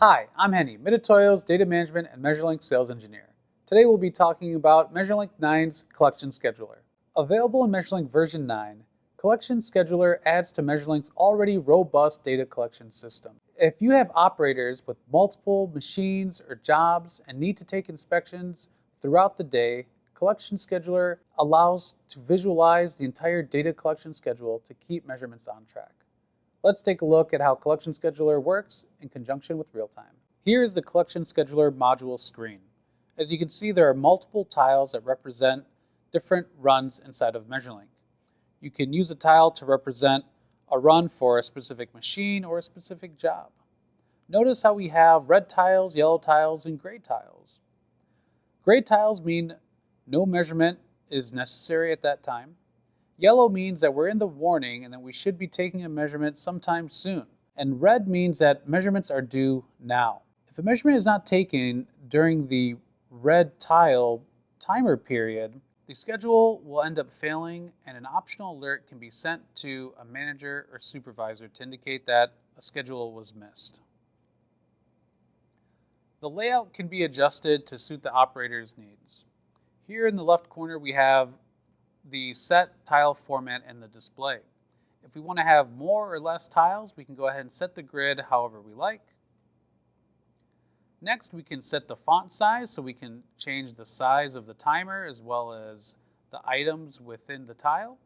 Hi, I'm Henny, Mitutoyo's Data Management and MeasurLink Sales Engineer. Today we'll be talking about MeasurLink 9's Collection Scheduler. Available in MeasurLink version 9, Collection Scheduler adds to MeasurLink's already robust data collection system. If you have operators with multiple machines or jobs and need to take inspections throughout the day, Collection Scheduler allows to visualize the entire data collection schedule to keep measurements on track. Let's take a look at how Collection Scheduler works in conjunction with real-time. Here is the Collection Scheduler module screen. As you can see, there are multiple tiles that represent different runs inside of MeasurLink. You can use a tile to represent a run for a specific machine or a specific job. Notice how we have red tiles, yellow tiles, and gray tiles. Gray tiles mean no measurement is necessary at that time. Yellow means that we're in the warning and that we should be taking a measurement sometime soon. And red means that measurements are due now. If a measurement is not taken during the red tile timer period, the schedule will end up failing and an optional alert can be sent to a manager or supervisor to indicate that a schedule was missed. The layout can be adjusted to suit the operator's needs. Here in the left corner we have the set tile format and the display. If we want to have more or less tiles, we can go ahead and set the grid however we like. Next, we can set the font size, so we can change the size of the timer as well as the items within the tile.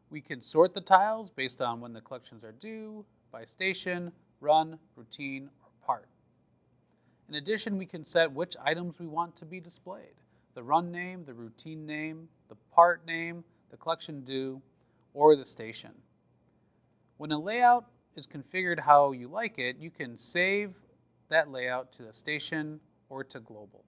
We can sort the tiles based on when the collections are due, by station, run, routine, or part. In addition, we can set which items we want to be displayed. The run name, the routine name, the part name, the collection due, or the station. When a layout is configured how you like it, you can save that layout to the station or to global.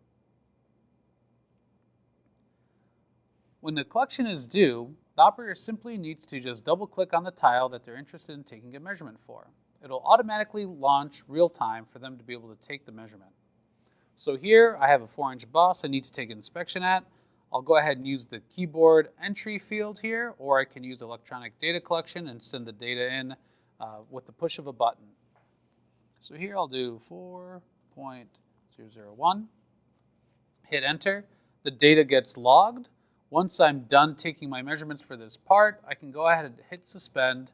When the collection is due, the operator simply needs to just double-click on the tile that they're interested in taking a measurement for. It'll automatically launch real-time for them to be able to take the measurement. So here I have a 4-inch bus I need to take an inspection at. I'll go ahead and use the keyboard entry field here, or I can use electronic data collection and send the data in with the push of a button. So here I'll do 4.001, hit enter. The data gets logged. Once I'm done taking my measurements for this part, I can go ahead and hit suspend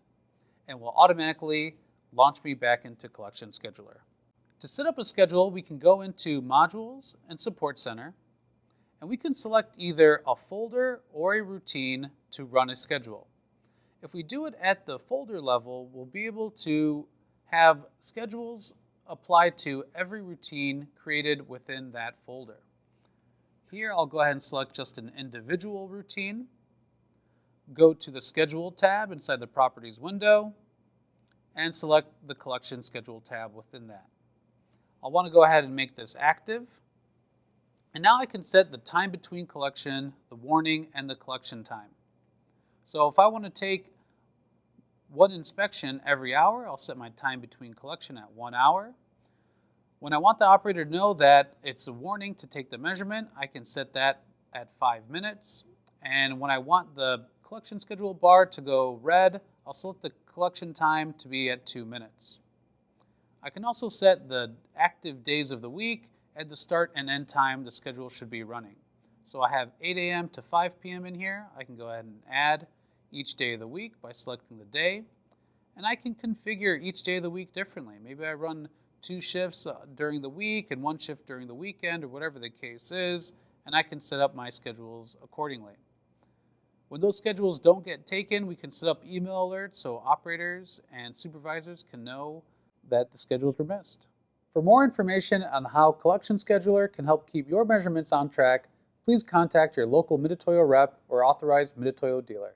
and will automatically launch me back into Collection Scheduler. To set up a schedule, we can go into Modules and Support Center, and we can select either a folder or a routine to run a schedule. If we do it at the folder level, we'll be able to have schedules applied to every routine created within that folder. Here I'll go ahead and select just an individual routine, go to the Schedule tab inside the Properties window, and select the Collection Schedule tab within that. I'll want to go ahead and make this active. And now I can set the time between collection, the warning, and the collection time. So if I want to take one inspection every hour, I'll set my time between collection at 1 hour. When I want the operator to know that it's a warning to take the measurement, I can set that at 5 minutes. And when I want the collection schedule bar to go red, I'll select the collection time to be at 2 minutes. I can also set the active days of the week at the start and end time the schedule should be running. So I have 8 a.m. to 5 p.m. in here. I can go ahead and add each day of the week by selecting the day. And I can configure each day of the week differently. Maybe I run 2 shifts during the week and 1 shift during the weekend, or whatever the case is, and I can set up my schedules accordingly. When those schedules don't get taken, we can set up email alerts so operators and supervisors can know that the schedules were missed. For more information on how Collection Scheduler can help keep your measurements on track, please contact your local Mitutoyo rep or authorized Mitutoyo dealer.